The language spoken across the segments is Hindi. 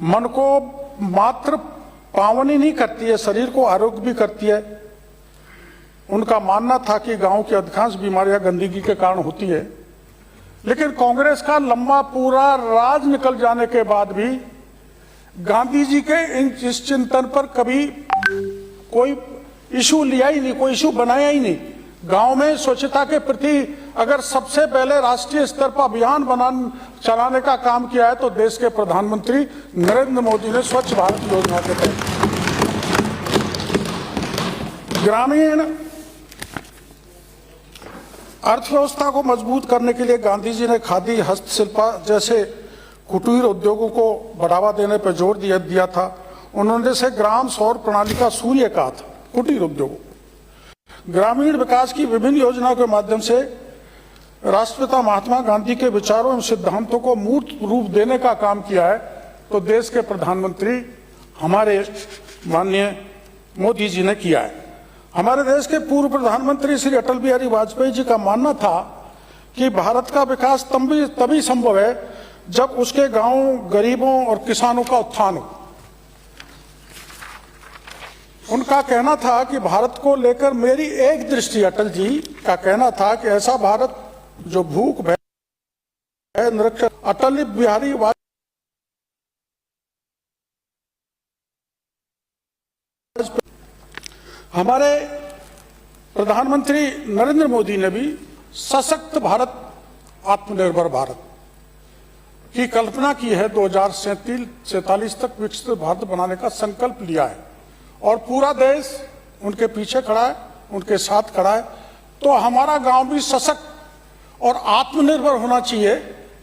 मन को मात्र पावन ही नहीं करती है, शरीर को आरोग्य भी करती है। उनका मानना था कि गांव की अधिकांश बीमारियां गंदगी के कारण होती है, लेकिन कांग्रेस का लंबा पूरा राज निकल जाने के बाद भी गांधी जी के इस चिंतन पर कभी कोई इशू लिया ही नहीं, कोई इशू बनाया ही नहीं। गांव में स्वच्छता के प्रति अगर सबसे पहले राष्ट्रीय स्तर पर अभियान चलाने का काम किया है तो देश के प्रधानमंत्री नरेंद्र मोदी ने स्वच्छ भारत योजना के तहत ग्रामीण अर्थव्यवस्था को मजबूत करने के लिए गांधी जी ने खादी, हस्तशिल्प जैसे कुटीर उद्योगों को बढ़ावा देने पर जोर दिया था। उन्होंने से ग्राम सौर प्रणाली का सूर्य कहा था। कुटीर उद्योगों, ग्रामीण विकास की विभिन्न योजनाओं के माध्यम से राष्ट्रपिता महात्मा गांधी के विचारों एवं सिद्धांतों को मूर्त रूप देने का काम किया है तो देश के प्रधानमंत्री हमारे माननीय मोदी जी ने किया है। हमारे देश के पूर्व प्रधानमंत्री श्री अटल बिहारी वाजपेयी जी का मानना था कि भारत का विकास तभी संभव है जब उसके गांवों, गरीबों और किसानों का उत्थान हो। उनका कहना था कि भारत को लेकर मेरी एक दृष्टि, अटल जी का कहना था कि ऐसा भारत जो भूख भय निरक्षर। अटल बिहारी वाजपेयी हमारे प्रधानमंत्री नरेंद्र मोदी ने भी सशक्त भारत, आत्मनिर्भर भारत की कल्पना की है। 2047 तक विकसित भारत बनाने का संकल्प लिया है और पूरा देश उनके पीछे खड़ा है, उनके साथ खड़ा है। तो हमारा गांव भी सशक्त और आत्मनिर्भर होना चाहिए।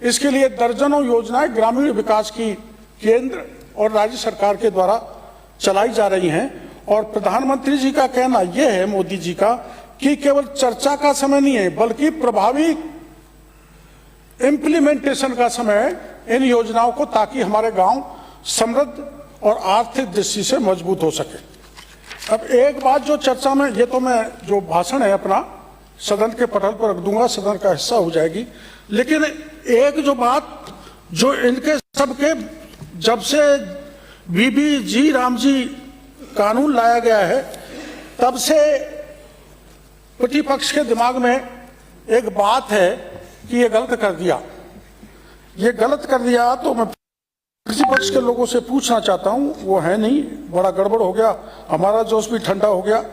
इसके लिए दर्जनों योजनाएं ग्रामीण विकास की केंद्र और राज्य सरकार के द्वारा चलाई जा रही हैं। और प्रधानमंत्री जी का कहना यह है, मोदी जी का, कि केवल चर्चा का समय नहीं है बल्कि प्रभावी इम्प्लीमेंटेशन का समय है इन योजनाओं को, ताकि हमारे गांव समृद्ध और आर्थिक दृष्टि से मजबूत हो सके। अब एक बात जो चर्चा में, ये तो मैं जो भाषण है अपना सदन के पटल पर रख दूंगा, सदन का हिस्सा हो जाएगी, लेकिन एक जो बात जो इनके सबके जब से बीबी राम जी कानून लाया गया है तब से प्रतिपक्ष के दिमाग में एक बात है कि ये गलत कर दिया, ये गलत कर दिया। तो मैं प्रतिपक्ष के लोगों से पूछना चाहता हूं, वो है नहीं, बड़ा गड़बड़ हो गया, हमारा जोश भी ठंडा हो गया।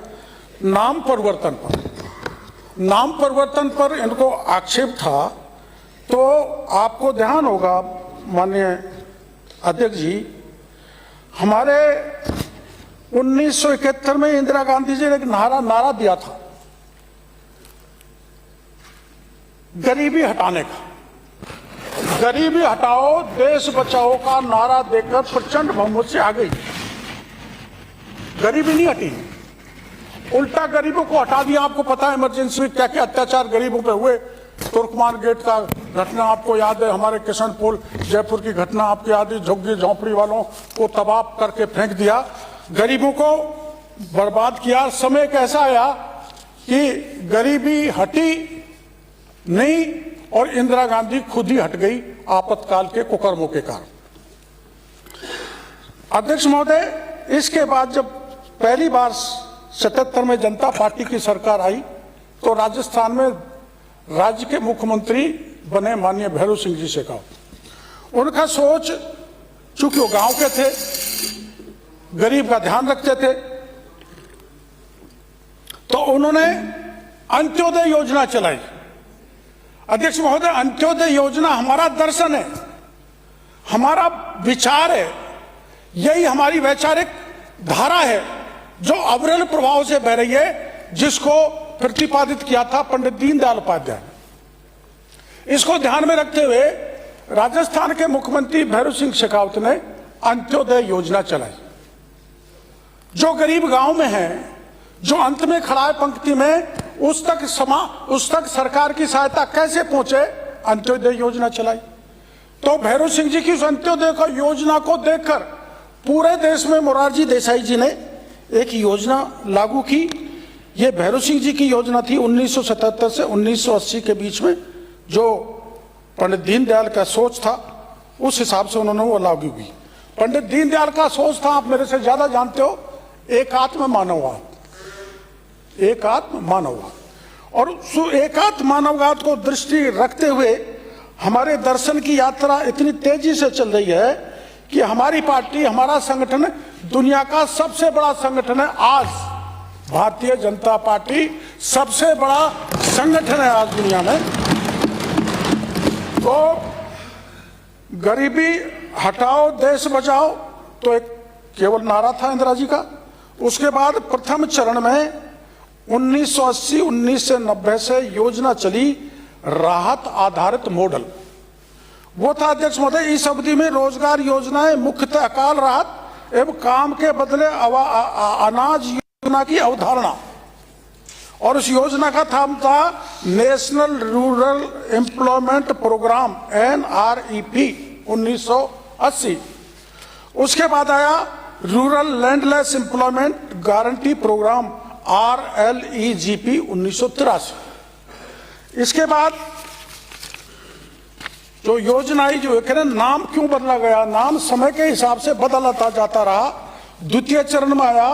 नाम परिवर्तन पर इनको आक्षेप था, तो आपको ध्यान होगा माननीय अध्यक्ष जी, हमारे 1971 में इंदिरा गांधी जी ने एक नारा दिया था गरीबी हटाने का। गरीबी हटाओ देश बचाओ का नारा देकर प्रचंड बहुमत से आ गई। गरीबी नहीं हटी, उल्टा गरीबों को हटा दिया। आपको पता है इमरजेंसी में क्या क्या अत्याचार गरीबों पे हुए। तुर्कमान गेट का घटना आपको याद है, हमारे किशनपोल जयपुर की घटना आपको याद है, झुग्गी झोंपड़ी वालों को तबाह करके फेंक दिया, गरीबों को बर्बाद किया। समय कैसा आया कि गरीबी हटी नहीं और इंदिरा गांधी खुद ही हट गई आपातकाल के कुकर्मों के कारण। अध्यक्ष महोदय, इसके बाद जब पहली बार 77 में जनता पार्टी की सरकार आई तो राजस्थान में राज्य के मुख्यमंत्री बने माननीय भैरव सिंह जी शेखावत। उनका सोच, चूंकि वो गांव के थे, गरीब का ध्यान रखते थे, तो उन्होंने अंत्योदय योजना चलाई। अध्यक्ष महोदय, अंत्योदय योजना हमारा दर्शन है, हमारा विचार है, यही हमारी वैचारिक धारा है जो अविरल प्रभाव से बह रही है, जिसको प्रतिपादित किया था पंडित दीनदयाल उपाध्याय ने। इसको ध्यान में रखते हुए राजस्थान के मुख्यमंत्री भैरव सिंह शेखावत ने अंत्योदय योजना चलाई। जो गरीब गांव में है, जो अंत में खड़ा है पंक्ति में, उस तक सरकार की सहायता कैसे पहुंचे, अंत्योदय योजना चलाई। तो भैरव सिंह जी की उस अंत्योदय को योजना को देखकर पूरे देश में मोरारजी देसाई जी ने एक योजना लागू की। ये भैरव सिंह जी की योजना थी 1977 से 1980 के बीच में, जो पंडित दीनदयाल का सोच था उस हिसाब से उन्होंने वो लागू की। पंडित दीनदयाल का सोच था, आप मेरे से ज्यादा जानते हो, एकात्म मानववाद, एकात्म मानववाद। और उस एकात्म मानववाद को दृष्टि रखते हुए हमारे दर्शन की यात्रा इतनी तेजी से चल रही है कि हमारी पार्टी, हमारा संगठन दुनिया का सबसे बड़ा संगठन है। आज भारतीय जनता पार्टी सबसे बड़ा संगठन है आज दुनिया में। तो गरीबी हटाओ देश बचाओ तो एक केवल नारा था इंदिरा जी का। उसके बाद प्रथम चरण में 1980-1990 से योजना चली राहत आधारित मॉडल, वो था अध्यक्ष महोदय। इस अवधि में रोजगार योजनाएं मुख्यतः अकाल राहत एवं काम के बदले अनाज योजना की अवधारणा, और उस योजना का नाम था national rural employment programme NREP 1980। उसके बाद आया rural landless employment guarantee programme RLEGP 1983। इसके बाद जो योजना आई, जो कह रहे नाम क्यों बदला गया, नाम समय के हिसाब से बदलता जाता रहा। द्वितीय चरण में आया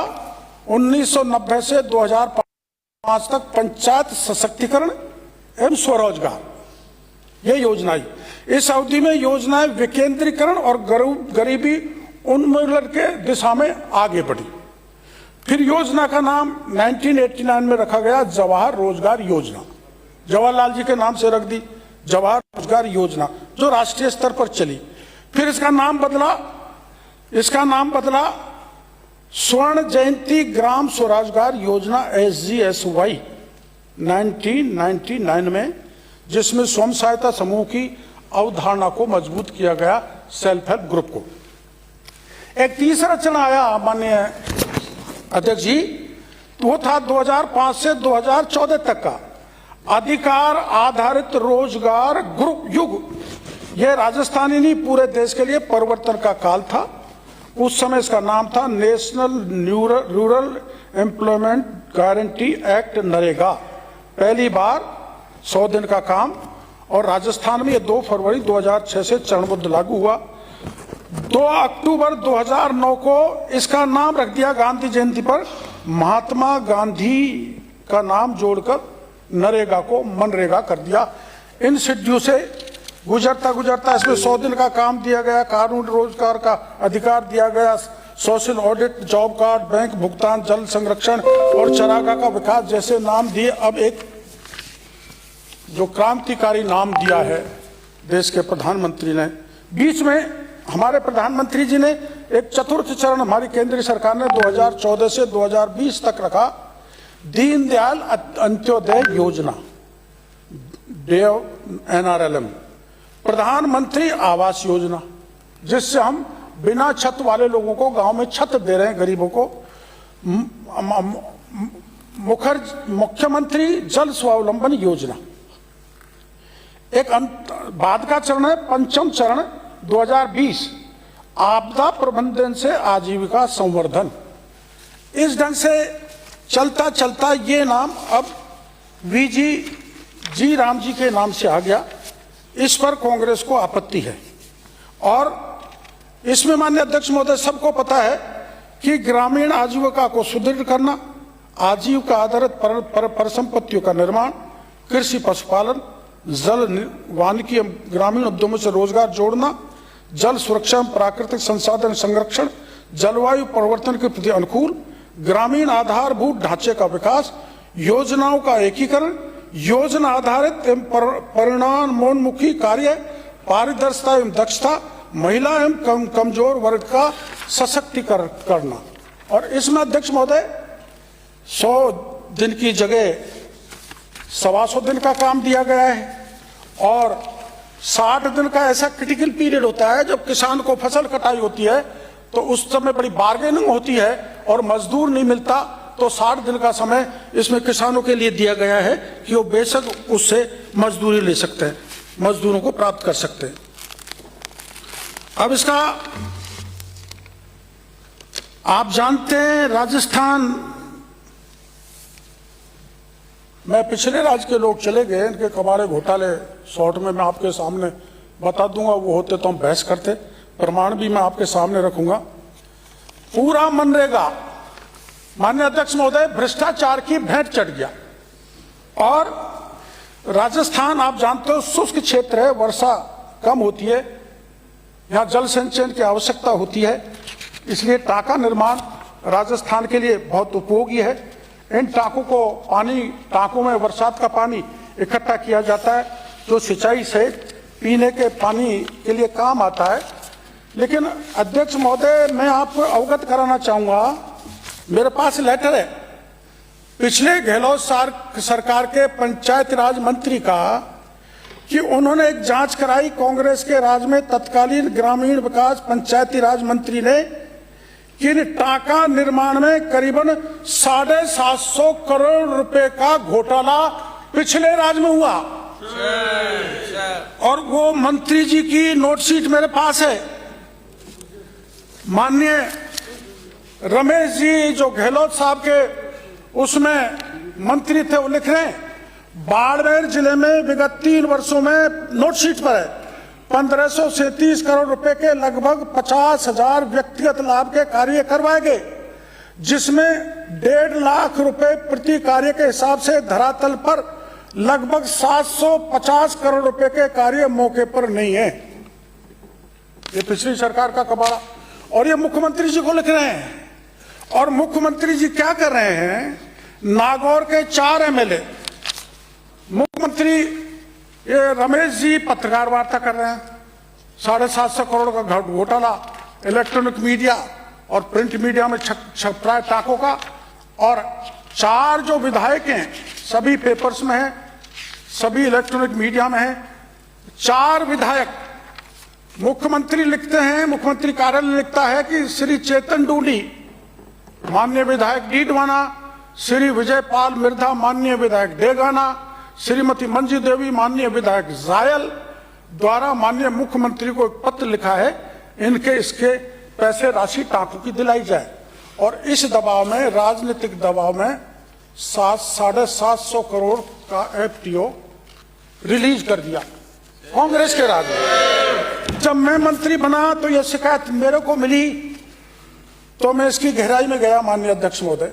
1990 से 2005 तक पंचायत सशक्तिकरण एवं स्वरोजगार, ये योजना आई। इस अवधि में योजनाएं विकेंद्रीकरण और गरीबी उन्मूलन के दिशा में आगे बढ़ी। फिर योजना का नाम 1989 में रखा गया जवाहर रोजगार योजना, जवाहरलाल जी के नाम से रख दी जवाहर रोजगार योजना, जो राष्ट्रीय स्तर पर चली। फिर इसका नाम बदला स्वर्ण जयंती ग्राम स्वरोजगार योजना SGSY 1999 में, जिसमें स्वयं सहायता समूह की अवधारणा को मजबूत किया गया, सेल्फ हेल्प ग्रुप को। एक तीसरा चरण आया माननीय अध्यक्ष जी, वो था 2005 से 2014 तक का अधिकार आधारित रोजगार ग्रुप युग। यह राजस्थान ही नहीं पूरे देश के लिए परिवर्तन का काल था। उस समय इसका नाम था national rural employment guarantee act NREGA. पहली बार 100 दिन का काम, और राजस्थान में यह 2 फरवरी 2006 से चरणबद्ध लागू हुआ। 2 अक्टूबर 2009 को इसका नाम रख दिया गांधी जयंती पर, महात्मा गांधी का नाम जोड़कर नरेगा को मनरेगा कर दिया। इन शेड्यूल से गुजरता गुजरता इसमें 100 दिन का काम दिया गया, कानून रोजगार का अधिकार दिया गया, social audit, job card, bank भुगतान, जल संरक्षण और चरागाह का विकास जैसे नाम दिए। अब एक जो क्रांतिकारी नाम दिया है देश के प्रधानमंत्री ने, बीच में हमारे प्रधानमंत्री जी ने एक चतुर्थ चरण हमारी केंद्रीय सरकार ने 2014 से 2020 तक रखा, दीनदयाल अंत्योदय योजना, NRLM, प्रधानमंत्री आवास योजना, जिससे हम बिना छत वाले लोगों को गांव में छत दे रहे हैं, गरीबों को। मुख्यमंत्री जल स्वावलंबन योजना। एक बाद का चरण है पंचम चरण 2020, आपदा प्रबंधन से आजीविका संवर्धन। इस ढंग से चलता चलता ये नाम अब VG राम जी के नाम से आ गया। इस पर कांग्रेस को आपत्ति है, और इसमें माननीय अध्यक्ष महोदय सबको पता है कि ग्रामीण आजीविका को सुदृढ़ करना, आजीविका आधारित परिसंपत्तियों का निर्माण, कृषि पशुपालन, जल वानिकी ग्रामीण उद्यमों से रोजगार जोड़ना, जल सुरक्षा, प्राकृतिक संसाधन संरक्षण, जलवायु परिवर्तन के प्रति अनुकूल, ग्रामीण आधारभूत ढांचे का विकास, योजनाओं का एकीकरण, योजना आधारित एवं परिणामोन्मुखी कार्य, पारदर्शिता एवं दक्षता, महिला एवं कमजोर वर्ग का सशक्तिकरण करना। और इसमें अध्यक्ष महोदय 100 दिन की जगह 125 दिन का काम दिया गया है, और 60 दिन का ऐसा क्रिटिकल पीरियड होता है जब किसान को फसल कटाई होती है, तो उस समय बड़ी बार्गेनिंग होती है और मजदूर नहीं मिलता, तो 60 दिन का समय इसमें किसानों के लिए दिया गया है कि वो बेशक उससे मजदूरी ले सकते हैं, मजदूरों को प्राप्त कर सकते हैं। अब इसका आप जानते हैं, राजस्थान में पिछले राज्य के लोग चले गए, इनके कबाड़े घोटाले शॉर्ट में मैं आपके सामने बता दूंगा, वो होते तो हम बहस करते। प्रमाण भी मैं आपके सामने रखूंगा। पूरा मनरेगा, माननीय अध्यक्ष महोदय, भ्रष्टाचार की भेंट चढ़ गया। और राजस्थान आप जानते हो शुष्क क्षेत्र है, वर्षा कम होती है, यहाँ जल संचयन की आवश्यकता होती है, इसलिए टाका निर्माण राजस्थान के लिए बहुत उपयोगी है। इन टाकों को टाकों में बरसात का पानी इकट्ठा किया जाता है जो सिंचाई से पीने के पानी के लिए काम आता है। लेकिन अध्यक्ष महोदय, मैं आपको अवगत कराना चाहूंगा, मेरे पास लेटर है पिछले गहलोत सरकार के पंचायत राज मंत्री का कि उन्होंने एक जांच कराई कांग्रेस के राज में तत्कालीन ग्रामीण विकास पंचायती राज मंत्री ने कि टाका निर्माण में करीबन 750 करोड़ रुपए का घोटाला पिछले राज में हुआ। और वो मंत्री जी की नोटशीट मेरे पास है। माननीय रमेश जी जो गहलोत साहब के उसमें मंत्री थे, वो लिख रहे हैं बाड़मेर जिले में विगत 3 वर्षों में नोटशीट पर है 1537 करोड़ रुपए के लगभग 50,000 व्यक्तिगत लाभ के कार्य करवाए गए, जिसमें 1.5 लाख रुपए प्रति कार्य के हिसाब से धरातल पर लगभग 750 करोड़ रुपए के कार्य मौके पर नहीं है। ये पिछली सरकार का कबाड़ा। और ये मुख्यमंत्री जी को लिख रहे हैं। और मुख्यमंत्री जी क्या कर रहे हैं, नागौर के 4 एमएलए, मुख्यमंत्री ये रमेश जी पत्रकार वार्ता कर रहे हैं, 750 करोड़ का घोटाला इलेक्ट्रॉनिक मीडिया और प्रिंट मीडिया में छप रहा है टाकों का। और 4 जो विधायक हैं सभी पेपर्स में है, सभी इलेक्ट्रॉनिक मीडिया में है। 4 विधायक, मुख्यमंत्री लिखते हैं, मुख्यमंत्री कार्यालय लिखता है कि श्री चेतन डूडी माननीय विधायक डीडवाना, श्री विजयपाल मिर्धा माननीय विधायक डेगाना, श्रीमती मंजू देवी माननीय विधायक जायल द्वारा माननीय मुख्यमंत्री को एक पत्र लिखा है, इनके इसके पैसे राशि टाकों की दिलाई जाए। और इस दबाव में, राजनीतिक दबाव में 750 करोड़ का एफटीओ रिलीज कर दिया कांग्रेस के राज में। जब मैं मंत्री बना तो यह शिकायत मेरे को मिली तो मैं इसकी गहराई में गया। माननीय अध्यक्ष महोदय,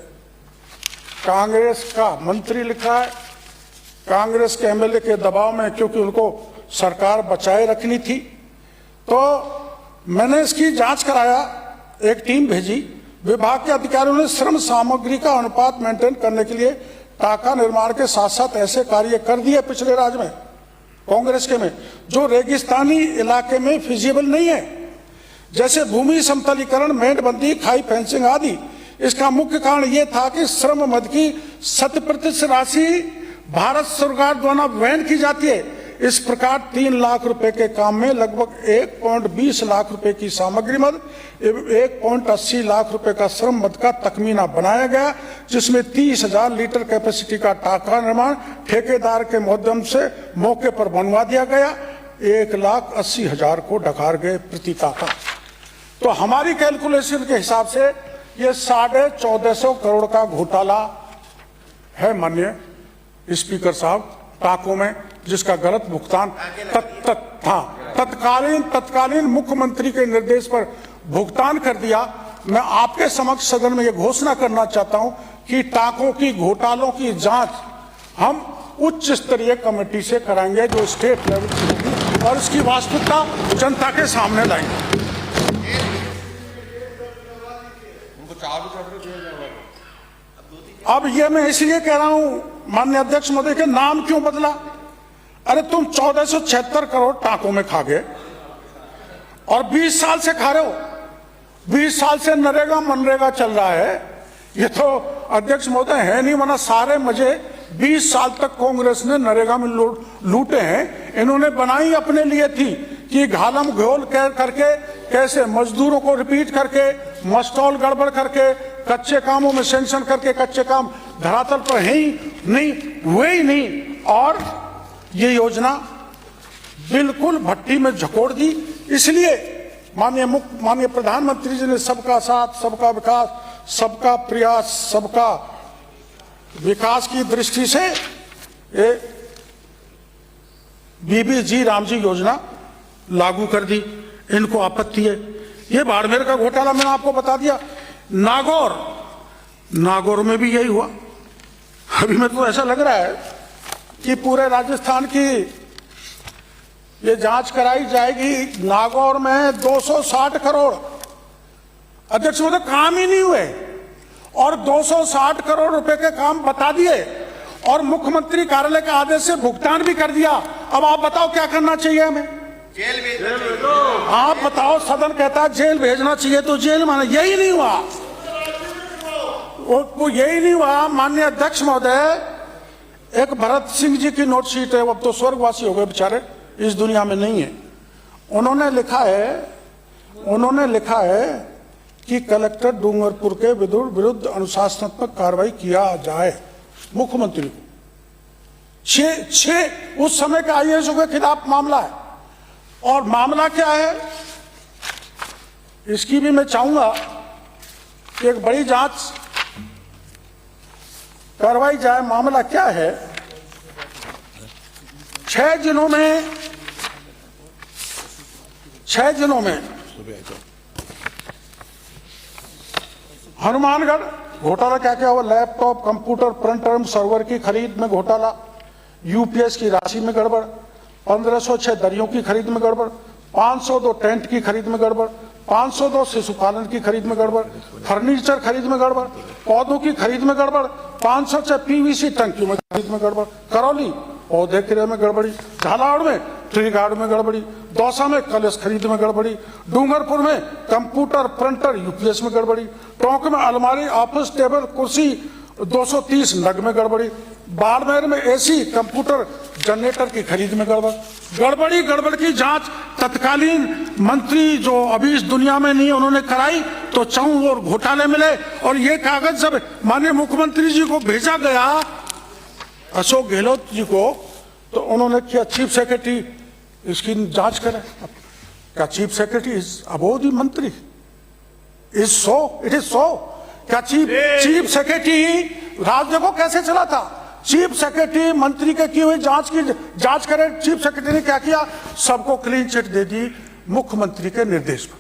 कांग्रेस का मंत्री लिखा है, कांग्रेस के एमएलए के दबाव में, क्योंकि उनको सरकार बचाए रखनी थी, तो मैंने इसकी जांच कराया, एक टीम भेजी। विभाग के अधिकारियों ने श्रम सामग्री का अनुपात मेंटेन करने के लिए टाका निर्माण के साथ साथ ऐसे कार्य कर दिए पिछले राज में कांग्रेस के में जो रेगिस्तानी इलाके में फिजिबल नहीं है, जैसे भूमि समतलीकरण, मेंढबंदी, खाई फेंसिंग आदि। इसका मुख्य कारण यह था कि श्रम मद की 100% राशि भारत सरकार द्वारा वहन की जाती है। इस प्रकार 3 लाख रुपए के काम में लगभग 1.20 लाख रुपए की सामग्री मद, 1.80 लाख रुपए का श्रम मद का तखमीना बनाया गया, जिसमें 30,000 लीटर कैपेसिटी का टाका निर्माण ठेकेदार के माध्यम से मौके पर बनवा दिया गया। 1,80,000 को डकार गए प्रति टाका। तो हमारी कैलकुलेशन के हिसाब से ये 1450 करोड़ का घोटाला है माननीय स्पीकर साहब, टाकों में, जिसका गलत भुगतान तत्कालीन मुख्यमंत्री के निर्देश पर भुगतान कर दिया। मैं आपके समक्ष सदन में यह घोषणा करना चाहता हूं कि टाकों की घोटालों की जांच हम उच्च स्तरीय कमेटी से कराएंगे जो स्टेट लेवल से होगी और इसकी वास्तविकता जनता के सामने लाएंगे। अब ये मैं इसलिए कह रहा हूं माननीय अध्यक्ष महोदय के नाम क्यों बदला? अरे तुम 1476 करोड़ टाकों में खा गए और 20 साल से खा रहे हो। 20 साल से नरेगा मनरेगा चल रहा है। ये तो अध्यक्ष महोदय है नहीं, वरना सारे मजे 20 साल तक कांग्रेस ने नरेगा में लूटे हैं। इन्होंने बनाई अपने लिए थी कि घालम घोल करके कैसे मजदूरों को रिपीट करके, मस्टॉल गड़बड़ करके, कच्चे कामों में सेंक्शन करके कच्चे काम धरातल पर है ही नहीं, हुए ही नहीं, और ये योजना बिल्कुल भट्टी में झकोड़ दी। इसलिए माननीय प्रधानमंत्री जी ने सबका साथ, सबका विकास, सबका प्रयास, सबका विकास की दृष्टि से ये बीबीजी रामजी योजना लागू कर दी। इनको आपत्ति है। ये बाड़मेर का घोटाला मैंने आपको बता दिया। नागौर में भी यही हुआ। अभी मेरे को ऐसा लग रहा है कि पूरे राजस्थान की ये जांच कराई जाएगी। नागौर में 260 करोड़ अध्यक्ष महोदय काम ही नहीं हुए और 260 करोड़ रुपए के काम बता दिए और मुख्यमंत्री कार्यालय के आदेश से भुगतान भी कर दिया। अब आप बताओ क्या करना चाहिए हमें? जेल भेजना। आप बताओ, सदन कहता है जेल भेजना चाहिए तो जेल माने, यही नहीं हुआ। वो यही नहीं हुआ। माननीय अध्यक्ष महोदय, एक भरत सिंह जी की नोटशीट है, वो अब तो स्वर्गवासी हो गए बेचारे, इस दुनिया में नहीं है। उन्होंने लिखा है कि कलेक्टर डूंगरपुर के विरुद्ध अनुशासनात्मक कार्रवाई किया जाए। मुख्यमंत्री को छह उस समय के आईएएस के खिलाफ मामला है। और मामला क्या है इसकी भी मैं चाहूंगा कि एक बड़ी जांच करवाई जाए। मामला क्या है? 6 जिलों में हनुमानगढ़ घोटाला क्या हुआ? लैपटॉप, कंप्यूटर, प्रिंटर, सर्वर की खरीद में घोटाला, यूपीएस की राशि में गड़बड़, 1506 दरियों की खरीद में गड़बड़, 502 टेंट की खरीद में गड़बड़, 502 शिशु पालन की खरीद में गड़बड़, फर्नीचर खरीद में गड़बड़, पौधों की खरीद में गड़बड़, 506 पीवीसी टंकियों में खरीद में गड़बड़, करौली पौधे क्रय में गड़बड़ी, झालावाड़ में ट्री गार्ड में गड़बड़ी, दौसा में कलश खरीद में गड़बड़ी, डूंगरपुर में कंप्यूटर, प्रिंटर, यूपीएस में गड़बड़ी, टोंक में अलमारी, ऑफिस टेबल, कुर्सी 230 नग में गड़बड़ी, बाड़मेर में एसी, कंप्यूटर, जनरेटर की खरीद में गड़बड़ की जांच तत्कालीन मंत्री जो अभी इस दुनिया में नहीं, उन्होंने कराई तो चारों ओर घोटाले मिले। और ये कागज जब माननीय मुख्यमंत्री जी को भेजा गया, अशोक गहलोत जी को, तो उन्होंने किया चीफ सेक्रेटरी इसकी जांच करे। क्या chief secretary is above the मंत्री? It is so. क्या चीफ सेक्रेटरी राज्य को कैसे चला था? चीफ सेक्रेटरी मंत्री के की हुई जांच करे। चीफ सेक्रेटरी ने क्या किया? सबको क्लीन चिट दे दी मुख्यमंत्री के निर्देश पर।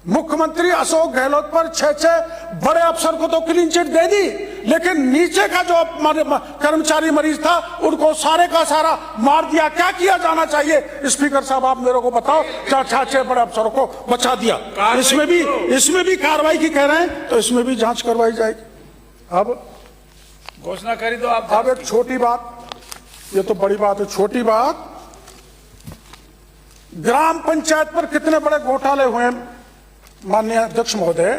मुख्यमंत्री अशोक गहलोत पर 6 बड़े अफसर को तो क्लीन चिट दे दी, लेकिन नीचे का जो कर्मचारी मरीज था उनको सारे का सारा मार दिया। क्या किया जाना चाहिए? स्पीकर साहब आप मेरे को बताओ। 6 बड़े अफसरों को बचा दिया। इसमें भी कार्रवाई की कह रहे हैं, तो इसमें भी जांच करवाई जाएगी। अब घोषणा करी दो आप। अब एक छोटी बात, ये तो बड़ी बात है, छोटी बात, ग्राम पंचायत पर कितने बड़े घोटाले हुए माननीय अध्यक्ष महोदय।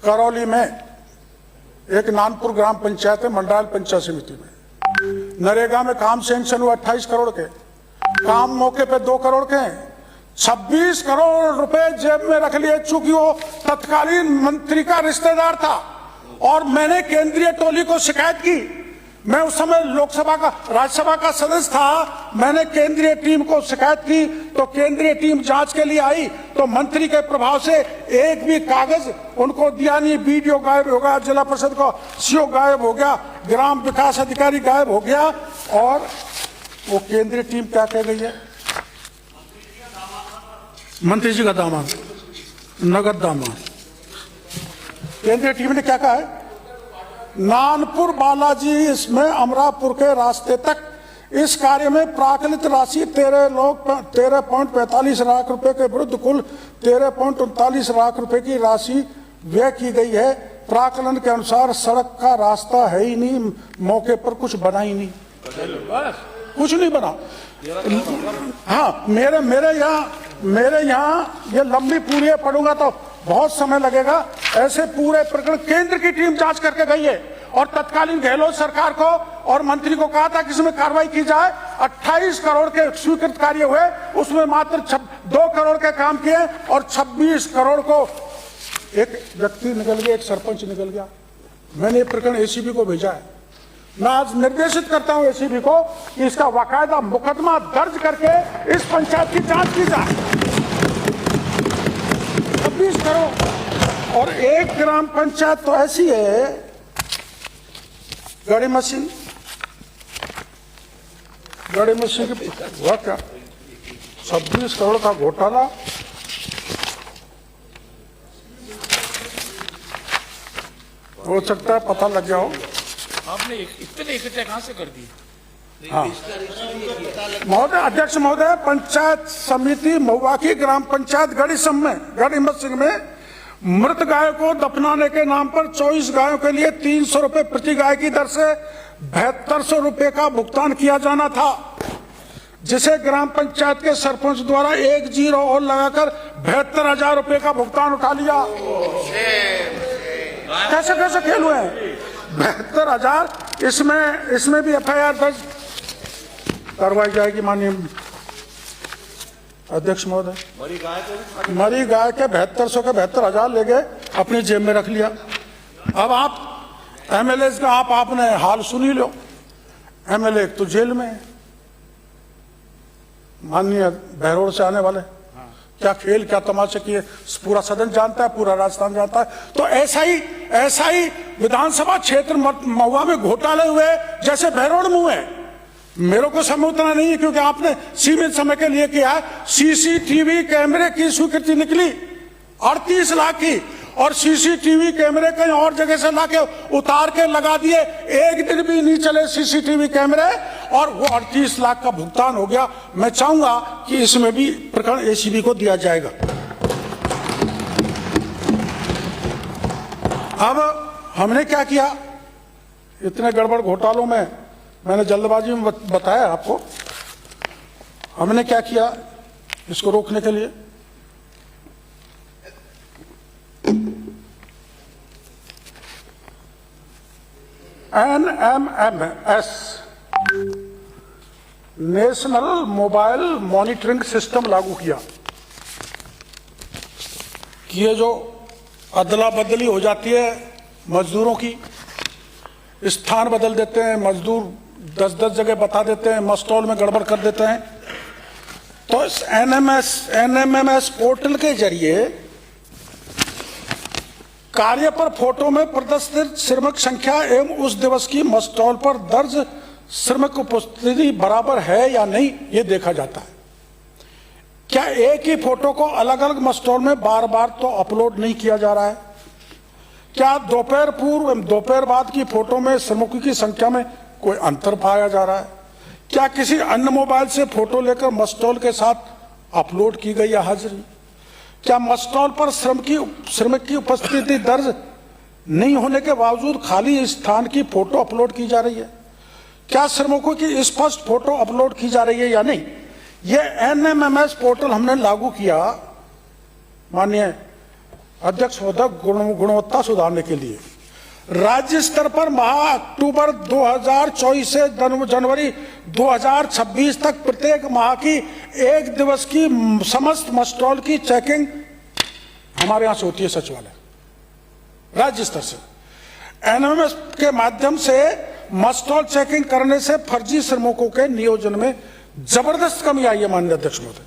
करौली में एक नानपुर ग्राम पंचायत है, मंडरायल पंचायत समिति में, नरेगा में काम सैंक्शन हुआ 28 करोड़ के, काम मौके पे 2 करोड़ के, 26 करोड़ रुपए जेब में रख लिए, चूंकि वो तत्कालीन मंत्री का रिश्तेदार था। और मैंने केंद्रीय टोली को शिकायत की। मैं उस समय राज्यसभा का सदस्य था। मैंने केंद्रीय टीम को शिकायत की तो केंद्रीय टीम जांच के लिए आई, तो मंत्री के प्रभाव से एक भी कागज उनको दिया नहीं। बीडीओ गायब हो गया, जिला परिषद का सीओ गायब हो गया, ग्राम विकास अधिकारी गायब हो गया। और वो केंद्रीय टीम क्या कह गई है? मंत्री जी का दामाद, नगद दामाद। केंद्रीय टीम ने क्या कहा है? नानपुर बालाजी इसमें अमरापुर के रास्ते तक इस कार्य में प्राकलित राशि 13.45 लाख रुपए के विरुद्ध कुल 13.39 लाख रुपए की राशि व्यय की गई है। प्राकलन के अनुसार सड़क का रास्ता है ही नहीं, मौके पर कुछ बना ही नहीं, कुछ नहीं बना। हाँ, मेरे यहाँ ये लंबी पूरी पढ़ूंगा तो बहुत समय लगेगा। ऐसे पूरे प्रकरण केंद्र की टीम जांच करके गई है और तत्कालीन गहलोत सरकार को और मंत्री को कहा था कि इसमें कार्रवाई की जाए। 28 करोड़ के स्वीकृत कार्य हुए, उसमें मात्र 2 करोड़ के काम किए और 26 करोड़ को एक व्यक्ति निकल गया, एक सरपंच निकल गया। मैंने ये प्रकरण एसीबी को भेजा है। मैं आज निर्देशित करता हूं एसीबी को कि इसका बाकायदा मुकदमा दर्ज करके इस पंचायत की जांच की जाए। 26 करोड़ और एक ग्राम पंचायत तो ऐसी है, गाड़ी मशीन की हुआ क्या? 26 करोड़ का घोटाला, हो सकता है पता लग गया हो। आपने इतने इकट्ठे कहाँ से कर दिए? महोदय, अध्यक्ष महोदय, पंचायत समिति महुआ की ग्राम पंचायत गढ़ हिम्मत सिंह में मृत गाय को दफनाने के नाम पर 24 गायों के लिए 300 रुपए प्रति गाय की दर से 7200 रुपए का भुगतान किया जाना था, जिसे ग्राम पंचायत के सरपंच द्वारा 1 जीरो और लगाकर 72,000 रुपए का भुगतान उठा लिया। कैसे कैसे खेल हुए हैं? 72,000। इसमें भी FIR दर्ज करवाई जाएगी माननीय अध्यक्ष महोदय। मरी गाय के 7200 के 72,000 ले गए, अपनी जेब में रख लिया। अब आप MLA का आपने हाल सुन ही लो। MLA तो जेल में है, माननीय बहरोड से आने वाले। क्या खेल, क्या तमाशे किए, पूरा सदन जानता है, पूरा राजस्थान जानता है। तो ऐसा ही विधानसभा क्षेत्र महुआ में घोटाले हुए जैसे बहरोड में हुए। मेरे को समय उतना नहीं है क्योंकि आपने सीमित समय के लिए किया है। CCTV कैमरे की स्वीकृति निकली 38 लाख की, और CCTV कैमरे कहीं और जगह से लाके उतार के लगा दिए। एक दिन भी नहीं चले CCTV कैमरे और वो 38 लाख का भुगतान हो गया। मैं चाहूंगा कि इसमें भी प्रकरण ACB को दिया जाएगा। अब हमने क्या किया इतने गड़बड़ घोटालों में, मैंने जल्दबाजी में बताया आपको। हमने क्या किया इसको रोकने के लिए? NMMS national mobile monitoring system लागू किया कि ये जो अदला बदली हो जाती है मजदूरों की, स्थान बदल देते हैं मजदूर, 10-10 जगह बता देते हैं, मस्टॉल में गड़बड़ कर देते हैं। तो इस NMMS पोर्टल के जरिए कार्य पर फोटो में प्रदर्शित श्रमिक संख्या एवं उस दिवस की मस्टॉल पर दर्ज श्रमिक उपस्थिति बराबर है या नहीं, ये देखा जाता है। क्या एक ही फोटो को अलग अलग मस्टॉल में बार बार तो अपलोड नहीं किया जा रहा है? क्या दोपहर पूर्व एवं दोपहर बाद की फोटो में श्रमिकों की संख्या में कोई अंतर पाया जा रहा है? क्या किसी अन्य मोबाइल से फोटो लेकर मस्टॉल के साथ अपलोड की गई है हाजिरी? क्या मस्टॉल पर श्रमिक की उपस्थिति दर्ज नहीं होने के बावजूद खाली स्थान की फोटो अपलोड की जा रही है? क्या श्रमिकों की स्पष्ट फोटो अपलोड की जा रही है या नहीं? ये NMMS पोर्टल हमने लागू किया माननीय अध्यक्ष महोदय गुणवत्ता सुधारने के लिए। राज्य स्तर पर माह अक्टूबर 2024 से जनवरी 2026 तक प्रत्येक माह की एक दिवस की समस्त मस्टॉल की चेकिंग हमारे यहां से होती है सचिवालय, राज्य स्तर से। NMMS के माध्यम से मस्टॉल चेकिंग करने से फर्जी श्रमिकों के नियोजन में जबरदस्त कमी आई है माननीय अध्यक्ष महोदय।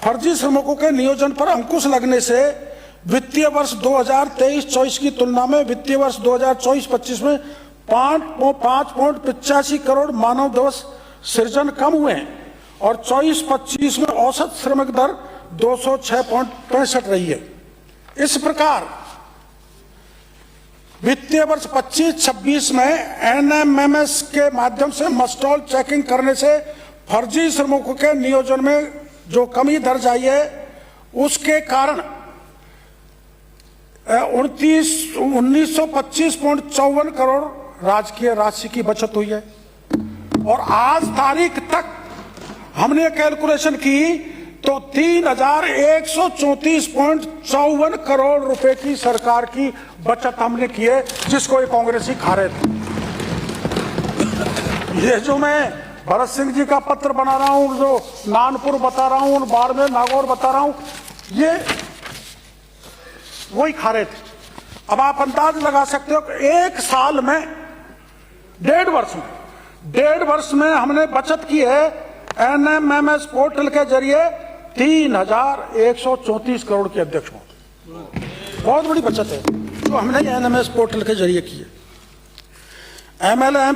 फर्जी श्रमिकों के नियोजन पर अंकुश लगने से वित्तीय वर्ष 2023-24 की तुलना में वित्तीय वर्ष 2024-25 में 5.85 करोड़ मानव दिवस सृजन कम हुए हैं और 24-25 में औसत श्रमिक दर 206.65 रही है। इस प्रकार वित्तीय वर्ष 25-26 में NMMS के माध्यम से मस्टॉल चेकिंग करने से फर्जी श्रमिकों के नियोजन में जो कमी दर्ज आई है उसके कारण 1925.54 करोड़ राजकीय राशि की बचत हुई है। और आज तारीख तक हमने कैलकुलेशन की तो 3,134.54 करोड़ रुपए की सरकार की बचत हमने की है, जिसको ये कांग्रेसी खा रहे थे। ये जो मैं भरत सिंह जी का पत्र बना रहा हूं, जो नानपुर बता रहा हूं, बाड़मेर नागौर बता रहा हूं, ये वही खा रहे थे। अब आप अंदाज लगा सकते हो कि एक साल में 1.5 वर्ष में हमने बचत की है NMMS पोर्टल के जरिए 3,134 करोड़ की। अध्यक्ष बहुत बड़ी बचत है जो हमने NMMS पोर्टल के जरिए की है। MLA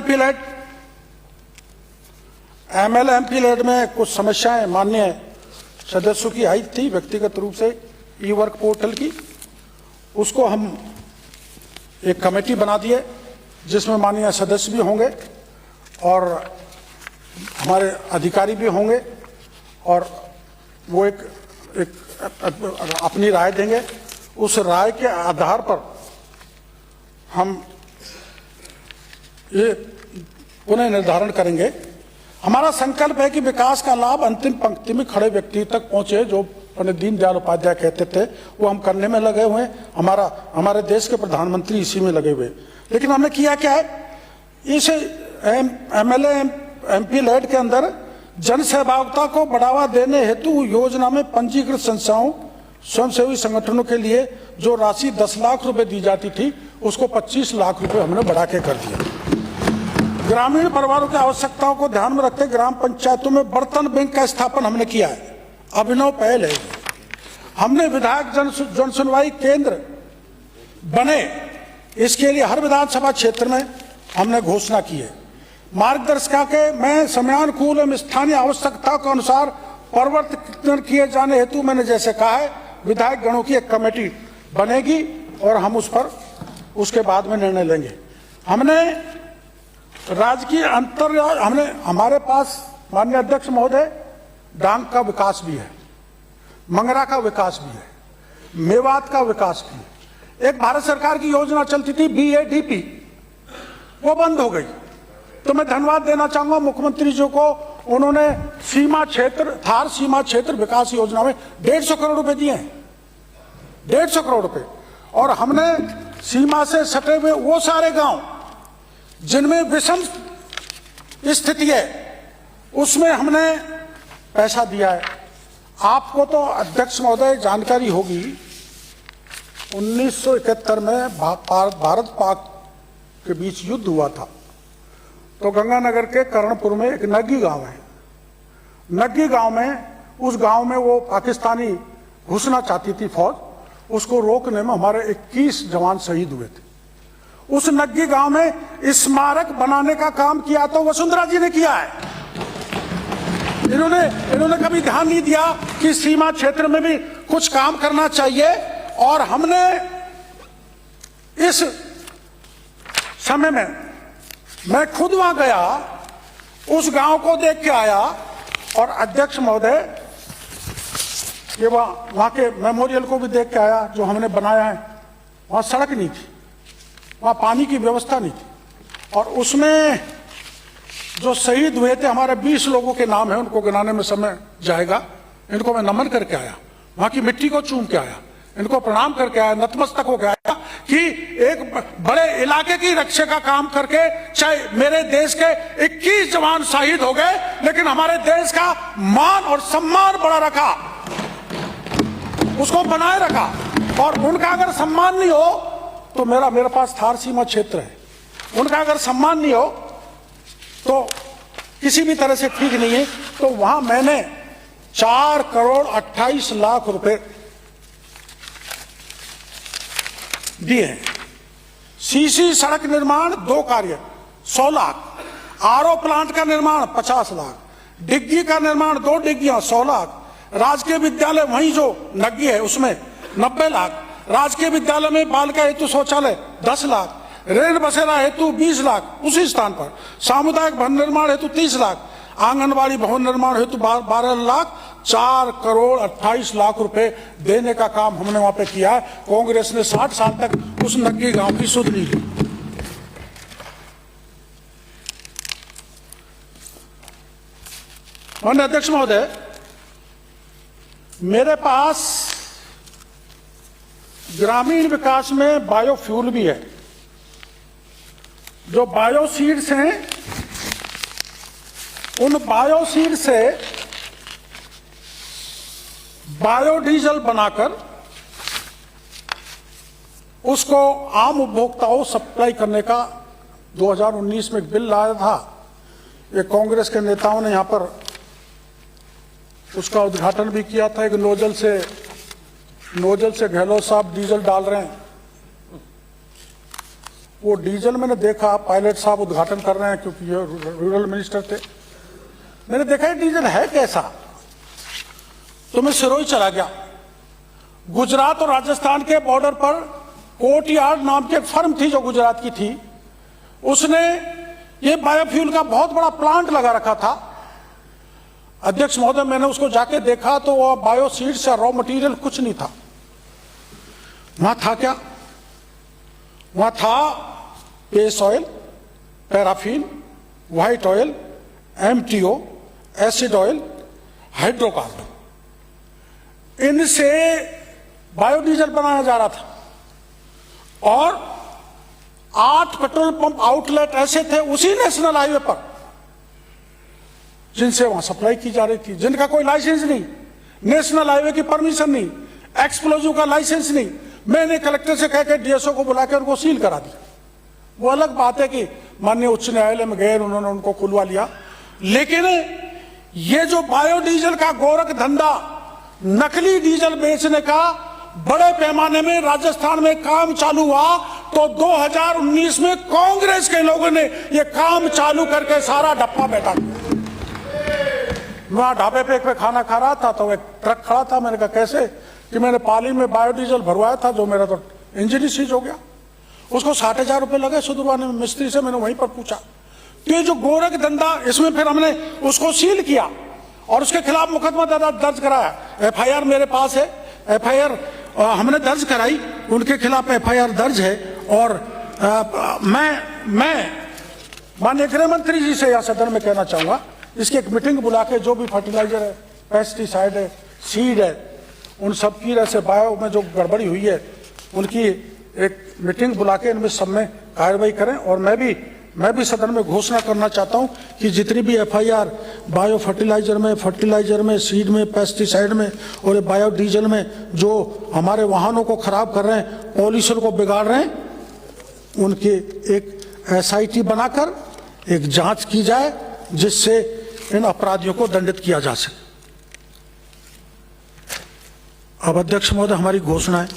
MP लेड में कुछ समस्याएं माननीय सदस्यों की आई थी व्यक्तिगत रूप से ई वर्क पोर्टल की, उसको हम एक कमेटी बना दी है जिसमें माननीय सदस्य भी होंगे और हमारे अधिकारी भी होंगे और वो एक अपनी राय देंगे। उस राय के आधार पर हम ये पुनः निर्धारण करेंगे। हमारा संकल्प है कि विकास का लाभ अंतिम पंक्ति में खड़े व्यक्ति तक पहुंचे, जो पंडित दीनदयाल उपाध्याय कहते थे, वो हम करने में लगे हुए हैं। हमारे देश के प्रधानमंत्री इसी में लगे हुए। लेकिन हमने किया क्या है, इस एमएलए एमपी लेड के अंदर जन सहभागिता को बढ़ावा देने हेतु योजना में पंजीकृत संस्थाओं स्वयंसेवी संगठनों के लिए जो राशि 10 लाख रुपए दी जाती थी उसको 25 लाख रुपए हमने बढ़ा के कर दिया। ग्रामीण परिवारों की आवश्यकताओं को ध्यान में रखते ग्राम पंचायतों में बर्तन बैंक का स्थापन हमने किया है। अभिनव पहल है। हमने विधायक जन सुनवाई केंद्र बने, इसके लिए हर विधानसभा क्षेत्र में हमने घोषणा की है। मार्गदर्शिका के में समयानुकूल एवं स्थानीय आवश्यकता के अनुसार परिवर्तन किए जाने हेतु मैंने जैसे कहा है, विधायक गणों की एक कमेटी बनेगी और हम उस पर उसके बाद में निर्णय लेंगे। हमने राजकीय हमने हमारे पास माननीय अध्यक्ष महोदय डांग का विकास भी है, मंगरा का विकास भी है, मेवात का विकास भी है। एक भारत सरकार की योजना चलती थी BADP, वो बंद हो गई। तो मैं धन्यवाद देना चाहूंगा मुख्यमंत्री जी को, उन्होंने सीमा क्षेत्र थार सीमा क्षेत्र विकास योजना में 150 करोड़ रुपए दिए हैं, 150 करोड़ रुपए। और हमने सीमा से सटे हुए वो सारे गांव जिनमें विषम स्थिति है उसमें हमने पैसा दिया है। आपको तो अध्यक्ष महोदय जानकारी होगी, 1971 में भारत पाक के बीच युद्ध हुआ था, तो गंगानगर के कर्णपुर में एक नग्गी गांव है। नग्गी गांव में, उस गांव में वो पाकिस्तानी घुसना चाहती थी फौज, उसको रोकने में हमारे 21 जवान शहीद हुए थे। उस नग्गी गांव में स्मारक बनाने का काम किया तो वसुंधरा जी ने किया है। इन्होंने कभी ध्यान नहीं दिया कि सीमा क्षेत्र में भी कुछ काम करना चाहिए। और हमने इस समय में मैं खुद वहां गया, उस गांव को देख के आया और अध्यक्ष महोदय ये वहां के मेमोरियल को भी देख के आया जो हमने बनाया है। वहां सड़क नहीं थी, वहां पानी की व्यवस्था नहीं थी और उसमें जो शहीद हुए थे हमारे 20 लोगों के नाम है, उनको गिनाने में समय जाएगा। इनको मैं नमन करके आया, वहां की मिट्टी को चूम के आया, इनको प्रणाम करके आया, नतमस्तक होकर आया कि एक बड़े इलाके की रक्षा का काम करके, चाहे मेरे देश के 21 जवान शहीद हो गए लेकिन हमारे देश का मान और सम्मान बड़ा रखा, उसको बनाए रखा। और उनका अगर सम्मान नहीं हो तो मेरे पास थार सीमा क्षेत्र है, उनका अगर सम्मान नहीं हो तो किसी भी तरह से ठीक नहीं है। तो वहां मैंने 4 करोड़ 28 लाख रुपए दिए हैं। सीसी सड़क निर्माण 2 कार्य 100 लाख, आरओ प्लांट का निर्माण 50 लाख, डिग्गी का निर्माण 2 डिग्गियां 100 लाख, राजकीय विद्यालय वहीं जो नग्गी है उसमें 90 लाख, राजकीय विद्यालय में बालिका हेतु शौचालय 10 लाख, रेल बसेरा हेतु 20 लाख उसी स्थान पर, सामुदायिक भवन निर्माण हेतु 30 लाख, आंगनबाड़ी भवन निर्माण हेतु 12 लाख, 4 करोड़ 28 लाख रुपए देने का काम हमने वहां पे किया है। कांग्रेस ने 60 साल तक उस नग्गी गांव की सुध नहीं ली। माननीय अध्यक्ष महोदय, मेरे पास ग्रामीण विकास में बायोफ्यूल भी है। जो बायोसीड्स हैं, उन बायोसीड से बायोडीजल बनाकर उसको आम उपभोक्ताओं सप्लाई करने का 2019 में एक बिल लाया था। ये कांग्रेस के नेताओं ने यहां पर उसका उद्घाटन भी किया था। एक नोजल से गहलोत साहब डीजल डाल रहे हैं। वो डीजल मैंने देखा, पायलट साहब उद्घाटन कर रहे हैं क्योंकि ये रूरल मिनिस्टर थे। मैंने देखा ये डीजल है कैसा, तो मैं सिरोही चला गया। गुजरात और राजस्थान के बॉर्डर पर कोर्टयार्ड नाम की एक फर्म थी जो गुजरात की थी, उसने ये बायोफ्यूल का बहुत बड़ा प्लांट लगा रखा था। अध्यक्ष महोदय, मैंने उसको जाके देखा तो वह बायोसीड्स या रॉ मटेरियल कुछ नहीं था। वहां था क्या? वहां था base oil, paraffin, white oil, MTO, acid oil, hydrocarbon, इनसे बायोडीजल बनाया जा रहा था। और 8 पेट्रोल पंप आउटलेट ऐसे थे उसी नेशनल हाईवे पर जिनसे वहां सप्लाई की जा रही थी, जिनका कोई लाइसेंस नहीं, नेशनल हाईवे की परमिशन नहीं, एक्सप्लोजिव का लाइसेंस नहीं। मैंने कलेक्टर से कहकर डीएसओ को बुलाकर उनको सील करा दिया। वो अलग बात है कि माननीय उच्च न्यायालय में गए, उन्होंने उनको खुलवा लिया। लेकिन ये जो बायोडीजल का गोरख धंधा, नकली डीजल बेचने का बड़े पैमाने में राजस्थान में काम चालू हुआ, तो 2019 में कांग्रेस के लोगों ने ये काम चालू करके सारा डप्पा बैठा दिया। वहां ढाबे पे खाना खा रहा था तो एक ट्रक खड़ा था। मैंने कहा कैसे? कि मैंने पाली में बायोडीजल भरवाया था, जो मेरा तो इंजन ही सीज हो गया। उसको 60,000 रुपए लगे सुधरवाने में। मिस्त्री से मैंने वहीं पर पूछा। तो ये जो गोरख धंधा, इसमें फिर हमने उसको सील किया और उसके खिलाफ मुकदमा दर्ज कराया। एफआईआर मेरे पास है, एफआईआर हमने दर्ज कराई, उनके खिलाफ एफआईआर दर्ज है। और मैं माननीय गृह मंत्री जी से या सदन में कहना चाहूंगा, इसकी एक मीटिंग बुला के जो भी फर्टिलाइजर है, पेस्टिसाइड है, सीड है, उन सब की जैसे बायो में जो गड़बड़ी हुई है, उनकी एक मीटिंग बुला के इनमें सब में कार्रवाई करें। और मैं भी सदन में घोषणा करना चाहता हूं कि जितनी भी एफआईआर बायो फर्टिलाइजर में, सीड में, पेस्टिसाइड में और बायोडीजल में जो हमारे वाहनों को खराब कर रहे हैं, पॉल्यूशन को बिगाड़ रहे हैं, उनके एक एसआईटी बनाकर एक जांच की जाए, जिससे इन अपराधियों को दंडित किया जा सके। अब अध्यक्ष महोदय, हमारी घोषणा है।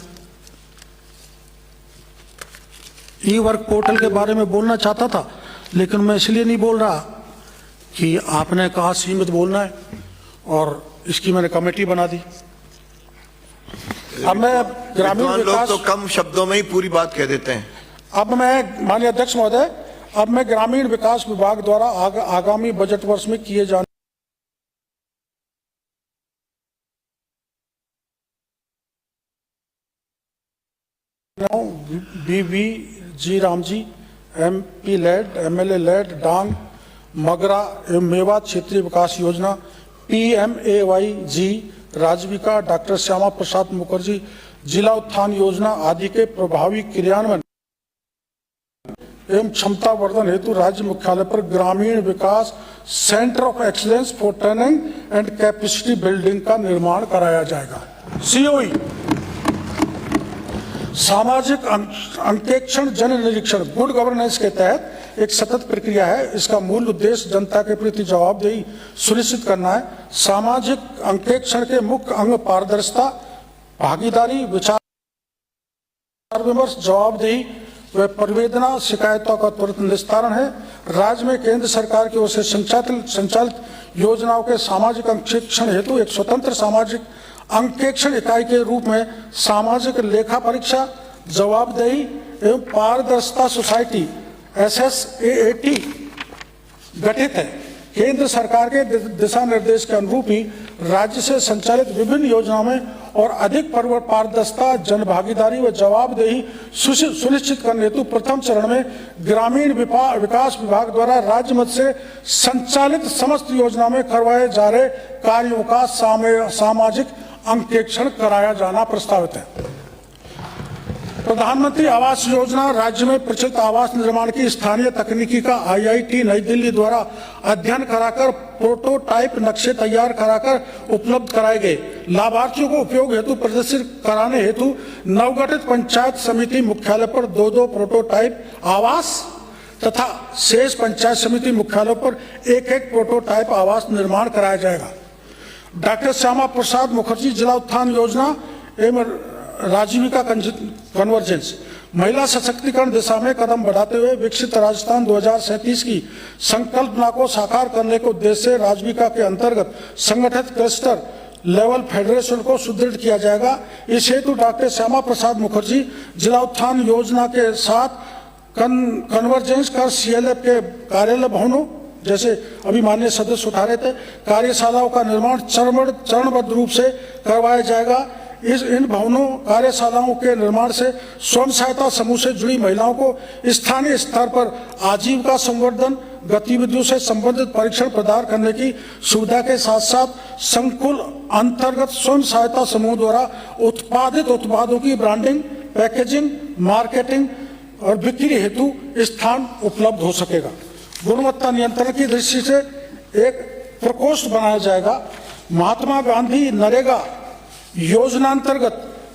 ई वर्क पोर्टल के बारे में बोलना चाहता था, लेकिन मैं इसलिए नहीं बोल रहा कि आपने कहा सीमित बोलना है, और इसकी मैंने कमेटी बना दी। अब मैं ग्रामीण विकास, लोग तो कम शब्दों में ही पूरी बात कह देते हैं। अब मैं माननीय अध्यक्ष महोदय, अब मैं ग्रामीण विकास विभाग द्वारा आगामी बजट वर्ष में किए जाने BVG Ramji, MP LAD, MLA LAD, Dang, Magra एवं मेवात क्षेत्रीय विकास योजना, PMAYG राजविका, डॉक्टर श्यामा प्रसाद मुखर्जी जिला उत्थान योजना आदि के प्रभावी क्रियान्वयन एवं क्षमता वर्धन हेतु राज्य मुख्यालय पर ग्रामीण विकास centre of excellence for training and capacity building का निर्माण कराया जाएगा। COE सामाजिक अंकेक्षण जन निरीक्षण गुड गवर्नेंस के तहत एक सतत प्रक्रिया है। इसका मूल उद्देश्य जनता के प्रति जवाबदेही सुनिश्चित करना है। सामाजिक अंकेक्षण के मुख्य अंग पारदर्शिता, भागीदारी, विचार विमर्श, जवाबदेही व परिवेदना, शिकायतों का त्वरित निस्तारण है। राज्य में केंद्र सरकार की ओर से संचालित योजनाओं के सामाजिक अंकेक्षण हेतु एक स्वतंत्र सामाजिक अंकेक्षण इकाई के रूप में सामाजिक लेखा परीक्षा, जवाबदेही एवं पारदर्शिता सोसाइटी SSAAT गठित है। केंद्र सरकार के दिशा निर्देश के अनुरूप ही राज्य से संचालित विभिन्न योजनाओं में और अधिक पारदर्शिता, जन भागीदारी व जवाबदेही सुनिश्चित करने हेतु प्रथम चरण में ग्रामीण विकास विभाग द्वारा राज्य मद से संचालित समस्त योजना में करवाए जा रहे कार्यों का सामाजिक अंकेक्षण कराया जाना प्रस्तावित है। प्रधानमंत्री आवास योजना राज्य में प्रचलित आवास निर्माण की स्थानीय तकनीकी का IIT नई दिल्ली द्वारा अध्ययन कराकर प्रोटोटाइप नक्शे तैयार कराकर उपलब्ध कराए गए। लाभार्थियों को उपयोग हेतु प्रदर्शित कराने हेतु नवगठित पंचायत समिति मुख्यालय पर 2-2 प्रोटोटाइप आवास तथा शेष पंचायत समिति मुख्यालयों पर 1-1 प्रोटोटाइप आवास निर्माण कराया जाएगा। डॉक्टर श्यामा प्रसाद मुखर्जी जिला उत्थान योजना एवं राजीविका कन्वर्जेंस महिला सशक्तिकरण दिशा में कदम बढ़ाते हुए विकसित राजस्थान 2037 की संकल्पना को साकार करने के उद्देश्य से राजीविका के अंतर्गत संगठित क्लस्टर लेवल फेडरेशन को सुदृढ़ किया जाएगा। इस हेतु डॉक्टर श्यामा प्रसाद मुखर्जी जिला उत्थान योजना के साथ कन्वर्जेंस कर CLF के कार्यालय भवनों, जैसे अभी माननीय सदस्य उठा रहे थे, कार्यशालाओं का निर्माण चरणबद्ध रूप से करवाया जाएगा। इन भवनों कार्यशालाओं के निर्माण से स्वयं सहायता समूह से जुड़ी महिलाओं को स्थानीय स्तर पर आजीविका संवर्धन गतिविधियों से संबंधित परीक्षण प्रदान करने की सुविधा के साथ साथ संकुल अंतर्गत स्वयं सहायता समूह द्वारा उत्पादित उत्पादों की ब्रांडिंग, पैकेजिंग, मार्केटिंग और बिक्री हेतु स्थान उपलब्ध हो सकेगा। गुणवत्ता नियंत्रण की दृष्टि से एक प्रकोष्ठ बनाया जाएगा। महात्मा गांधी नरेगा योजना अंतर्गत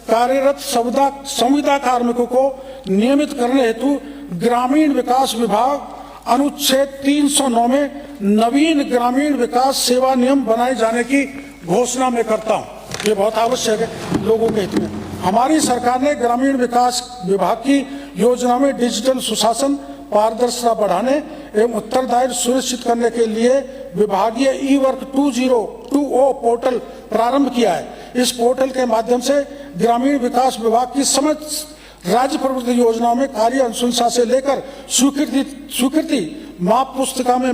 कार्यरत संविदा कार्मिकों को नियमित करने हेतु ग्रामीण विकास विभाग अनुच्छेद 309 में नवीन ग्रामीण विकास सेवा नियम बनाए जाने की घोषणा मैं करता हूं। ये बहुत आवश्यक है लोगों के हित में। हमारी सरकार ने ग्रामीण विकास विभाग की योजना में डिजिटल सुशासन, पारदर्शिता बढ़ाने एवं उत्तरदायित्व सुनिश्चित करने के लिए विभागीय ई-वर्क 2020 पोर्टल प्रारंभ किया है। इस पोर्टल के माध्यम से ग्रामीण विकास विभाग की समस्त राज्य प्रवृत्ति योजनाओं में कार्य अनुशंसा से लेकर स्वीकृति माप पुस्तिका में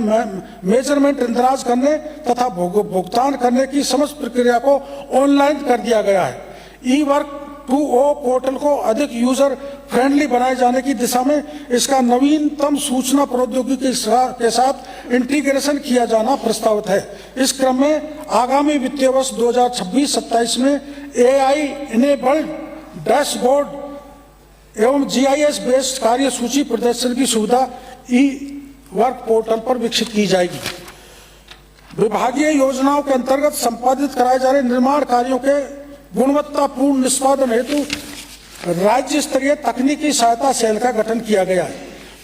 मेजरमेंट इंदराज करने तथा भुगतान करने की समस्त प्रक्रिया को ऑनलाइन कर दिया गया है। ई-वर्क 20 पोर्टल को अधिक यूजर फ्रेंडली बनाए जाने की दिशा में इसका नवीनतम सूचना प्रौद्योगिकी के साथ इंटीग्रेशन किया जाना प्रस्तावित है। इस क्रम में आगामी वित्तीय वर्ष 2026-27 में AI इनेबल्ड डैशबोर्ड एवं GIS बेस्ड कार्य सूची प्रदर्शन की सुविधा ई-वर्क पोर्टल पर विकसित की जाएगी। विभागीय योजनाओं के अंतर्गत संपादित कराए जा रहे निर्माण कार्यों के गुणवत्तापूर्ण निष्पादन हेतु राज्य स्तरीय तकनीकी सहायता सेल का गठन किया गया है।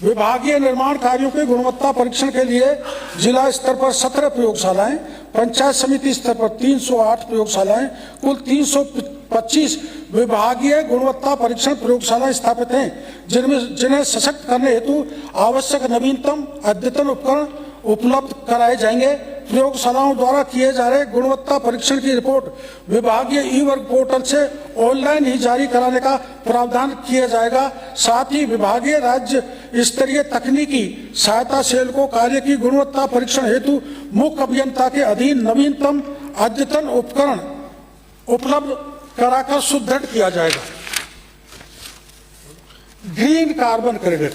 विभागीय निर्माण कार्यों के गुणवत्ता परीक्षण के लिए जिला स्तर पर 17 प्रयोगशालाएं, पंचायत समिति स्तर पर 308 प्रयोगशालाएं, कुल 325 विभागीय गुणवत्ता परीक्षण प्रयोगशालाएं स्थापित हैं, जिन्हें सशक्त करने हेतु आवश्यक नवीनतम अद्यतन उपकरण उपलब्ध कराए जाएंगे। प्रयोगशालाओं द्वारा किए जा रहे गुणवत्ता परीक्षण की रिपोर्ट विभागीय ई-वर्क पोर्टल से ऑनलाइन ही जारी कराने का प्रावधान किया जाएगा। साथ ही विभागीय राज्य स्तरीय तकनीकी सहायता सेल को कार्य की गुणवत्ता परीक्षण हेतु मुख्य अभियंता के अधीन नवीनतम अद्यतन उपकरण उपलब्ध कराकर सुदृढ़ किया जाएगा। Green carbon credit.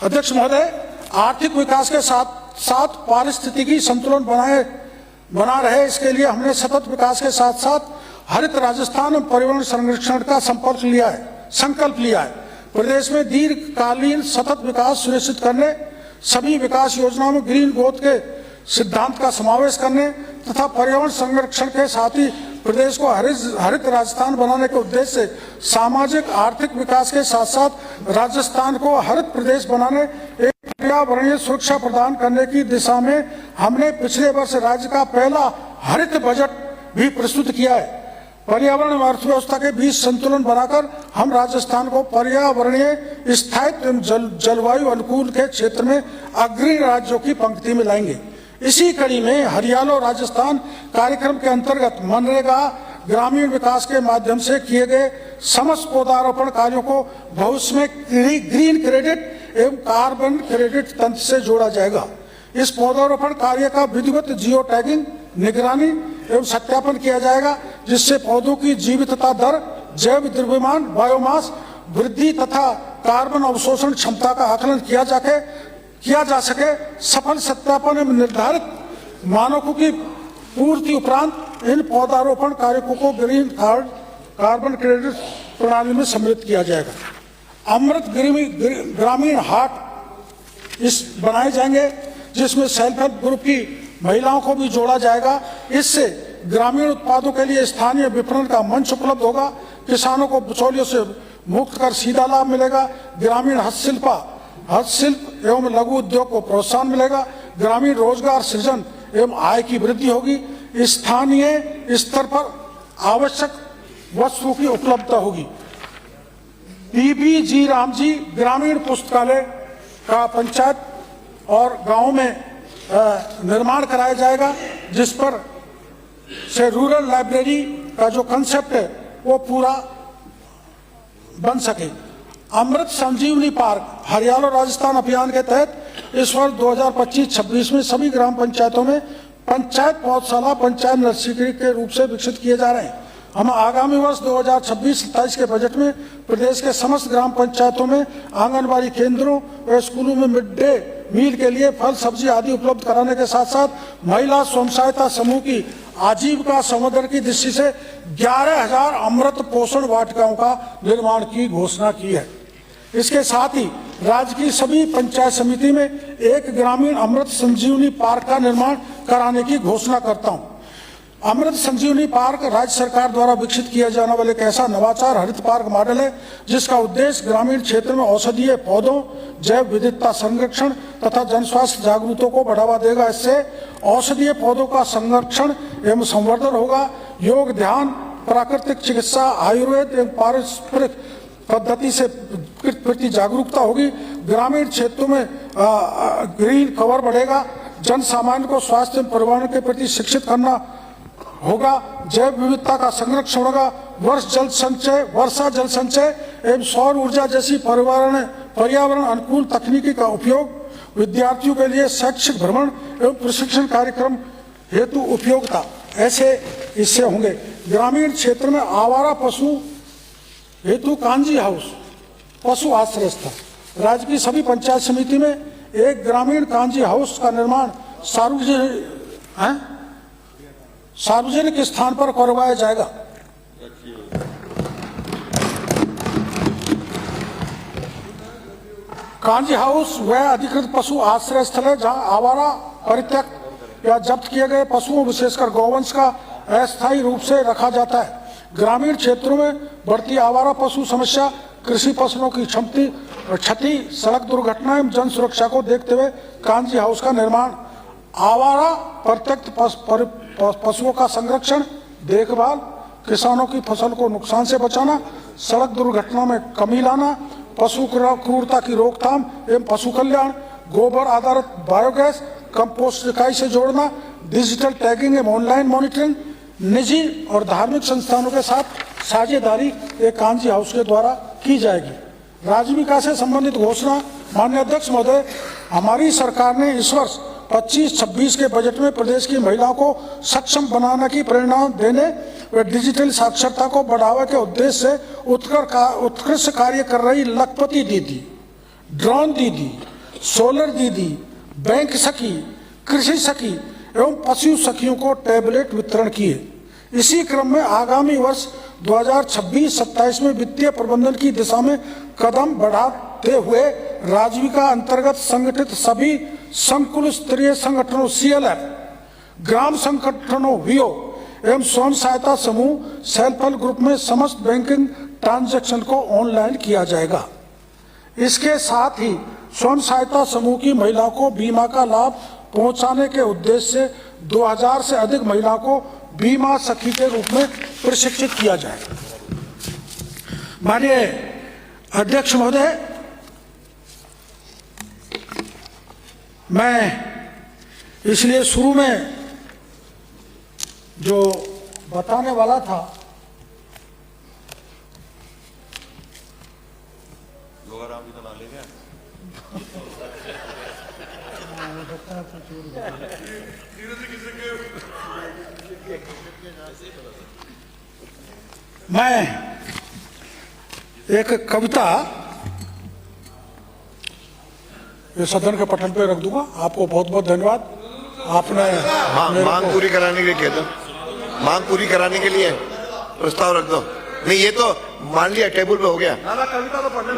अध्यक्ष महोदय, आर्थिक विकास के साथ साथ पारिस्थितिकी संतुलन बना रहे, इसके लिए हमने सतत विकास के साथ साथ हरित राजस्थान और पर्यावरण संरक्षण का संकल्प लिया है। प्रदेश में दीर्घकालीन सतत विकास सुनिश्चित करने, सभी विकास योजनाओं में ग्रीन ग्रोथ के सिद्धांत का समावेश करने तथा पर्यावरण संरक्षण के साथ ही प्रदेश को हरित राजस्थान बनाने के उद्देश्य से सामाजिक आर्थिक विकास के साथ साथ राजस्थान को हरित प्रदेश बनाने एक पर्यावरणीय सुरक्षा प्रदान करने की दिशा में हमने पिछले वर्ष राज्य का पहला हरित बजट भी प्रस्तुत किया है। पर्यावरण और अर्थव्यवस्था के बीच संतुलन बनाकर हम राजस्थान को पर्यावरणीय स्थायित्व एवं जलवायु अनुकूल के क्षेत्र में अग्रणी राज्यों की पंक्ति में लाएंगे। इसी कड़ी में हरियालो राजस्थान कार्यक्रम के अंतर्गत मनरेगा ग्रामीण विकास के माध्यम से किए गए समस्त पौधारोपण कार्यों को भविष्य में ग्रीन क्रेडिट एवं कार्बन क्रेडिट तंत्र से जोड़ा जाएगा। इस पौधारोपण कार्य का विधिवत जियो टैगिंग, निगरानी एवं सत्यापन किया जाएगा, जिससे पौधों की जीवितता दर, जैव द्रव्यमान, बायोमास वृद्धि तथा कार्बन अवशोषण क्षमता का आकलन किया जा सके। सफल सत्यापन एवं निर्धारित मानकों की पूर्ति उपरांत इन पौधारोपण कार्यों को ग्रीन कार्बन क्रेडिट प्रणाली में सम्मिलित किया जाएगा। अमृत ग्रामीण हाट बनाए जाएंगे, जिसमें सेल्फ हेल्प ग्रुप की महिलाओं को भी जोड़ा जाएगा। इससे ग्रामीण उत्पादों के लिए स्थानीय विपणन का मंच उपलब्ध होगा, किसानों को बिचौलियों से मुक्त कर सीधा लाभ मिलेगा, ग्रामीण हस्तशिल्प एवं लघु उद्योग को प्रोत्साहन मिलेगा, ग्रामीण रोजगार सृजन एवं आय की वृद्धि होगी, स्थानीय स्तर पर आवश्यक वस्तुओं की उपलब्धता होगी। PBG रामजी ग्रामीण पुस्तकालय का पंचायत और गांव में निर्माण कराया जाएगा, जिस पर से रूरल लाइब्रेरी का जो कंसेप्ट है वो पूरा बन सके। अमृत संजीवनी पार्क हरियाणा राजस्थान अभियान के तहत इस वर्ष 2025-26 में सभी ग्राम पंचायतों में पंचायत पौधशाला, पंचायत नर्सरी के रूप से विकसित किए जा रहे हैं। हम आगामी वर्ष 2026-27 के बजट में प्रदेश के समस्त ग्राम पंचायतों में आंगनबाड़ी केंद्रों और स्कूलों में मिड डे मील के लिए फल, सब्जी आदि उपलब्ध कराने के साथ साथ महिला स्वयं सहायता समूह की आजीविका संवर्धन की दृष्टि से 11,000 अमृत पोषण वाटिकाओं का निर्माण की घोषणा की है। इसके साथ ही राज्य की सभी पंचायत समिति में एक ग्रामीण अमृत संजीवनी पार्क का निर्माण कराने की घोषणा करता हूं। अमृत संजीवनी पार्क राज्य सरकार द्वारा विकसित किया जाने वाला एक ऐसा नवाचार हरित पार्क मॉडल है जिसका उद्देश्य ग्रामीण क्षेत्र में औषधीय पौधों, जैव विविधता संरक्षण तथा जन स्वास्थ्य जागरूकता को बढ़ावा देगा। इससे औषधीय पौधों का संरक्षण एवं संवर्धन होगा। योग, ध्यान, प्राकृतिक चिकित्सा, आयुर्वेद एवं पारंपरिक पद्धति से प्रति जागरूकता होगी। ग्रामीण क्षेत्रों में ग्रीन कवर बढ़ेगा। जन सामान्य को स्वास्थ्य एवं पर्यावरण के प्रति शिक्षित करना होगा। जैव विविधता का संरक्षण होगा। वर्षा जल संचय एवं सौर ऊर्जा जैसी पर्यावरण अनुकूल तकनीकी का उपयोग। विद्यार्थियों के लिए शैक्षिक भ्रमण एवं प्रशिक्षण कार्यक्रम हेतु उपयोगिता ऐसे इससे होंगे। ग्रामीण क्षेत्र में आवारा पशु हेतु कांजी हाउस, पशु आश्रय स्थल। राज्य की सभी पंचायत समिति में एक ग्रामीण कांजी हाउस का निर्माण सार्वजनिक स्थान पर करवाया जाएगा। कांजी हाउस वह अधिकृत पशु आश्रय स्थल है जहां आवारा, परित्यक्त या जब्त किए गए पशुओं, विशेषकर गौवंश का अस्थायी रूप से रखा जाता है। ग्रामीण क्षेत्रों में बढ़ती आवारा पशु समस्या, कृषि फसलों की क्षति, सड़क दुर्घटना एवं जन सुरक्षा को देखते हुए कांजी हाउस का निर्माण, आवारा परित्यक्त पशुओं का संरक्षण, देखभाल, किसानों की फसल को नुकसान से बचाना, सड़क दुर्घटना में कमी लाना, पशु क्रूरता की रोकथाम एवं पशु कल्याण, गोबर आधारित बायोगैस, कंपोस्ट इकाई से जोड़ना, डिजिटल टैगिंग एवं ऑनलाइन मॉनिटरिंग, निजी और धार्मिक संस्थानों के साथ साझेदारी एक कांजी हाउस के द्वारा की जाएगी। राजविका से संबंधित घोषणा। माननीय अध्यक्ष महोदय, हमारी सरकार ने इस वर्ष 25-26 के बजट में प्रदेश की महिलाओं को सक्षम बनाने की प्रेरणा देने व डिजिटल साक्षरता को बढ़ावा के उद्देश्य से उत्कृष्ट कार्य कर रही लखपति दीदी, ड्रोन दीदी, सोलर दीदी, बैंक सखी, कृषि सखी एवं पशु सखियों को टैबलेट वितरण किए। इसी क्रम में आगामी वर्ष 2026-27 में वित्तीय प्रबंधन की दिशा में कदम बढ़ाते हुए राजविका अंतर्गत संगठित सभी संकुल स्तरीय संगठनों CLF, ग्राम संगठनों VO एवं स्वयं सहायता समूह सेल्फ हेल्प ग्रुप में समस्त बैंकिंग ट्रांजैक्शन को ऑनलाइन किया जाएगा। इसके साथ ही स्वयं सहायता समूह की महिलाओं को बीमा का लाभ पहुंचाने के उद्देश्य से 2000 से अधिक महिलाओं को बीमा सखी के रूप में प्रशिक्षित किया जाएगा। माननीय अध्यक्ष महोदय, मैं इसलिए शुरू में जो बताने वाला था मैं एक कविता ये सदन के पटल पे रख दूंगा। आपको बहुत बहुत धन्यवाद। आपने मांग पूरी कराने के लिए कह दो, मांग पूरी कराने के लिए प्रस्ताव रख दो। नहीं, ये तो मान लिया, टेबल पे हो गया। कविता तो पढ़ने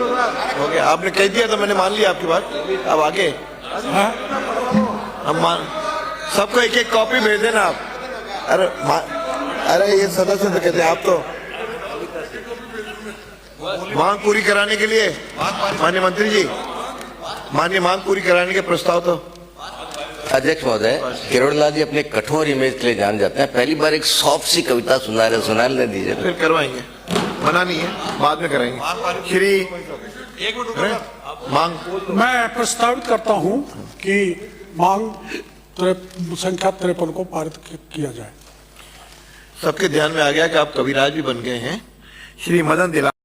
हो गया, आपने कह दिया तो मैंने मान लिया आपकी बात। अब आगे हम सबको एक एक कॉपी भेज देना आप। अरे ये सदस्य तो कहते हैं आप तो मांग पूरी कराने के लिए माननीय मंत्री जी, माननीय मांग पूरी कराने के प्रस्ताव तो। अध्यक्ष महोदय, किरोड़लाल जी अपने कठोर इमेज के लिए जान जाते हैं। पहली बार एक सॉफ्ट सी कविता सुनाने दीजिए। फिर करवाएंगे, मना नहीं है, बाद में कराएंगे। श्री मांग मैं प्रस्तावित करता हूं कि मांग संख्या 53 को पारित किया जाए। सबके ध्यान में आ गया कि आप कविराज भी बन गए हैं। श्री मदन दिला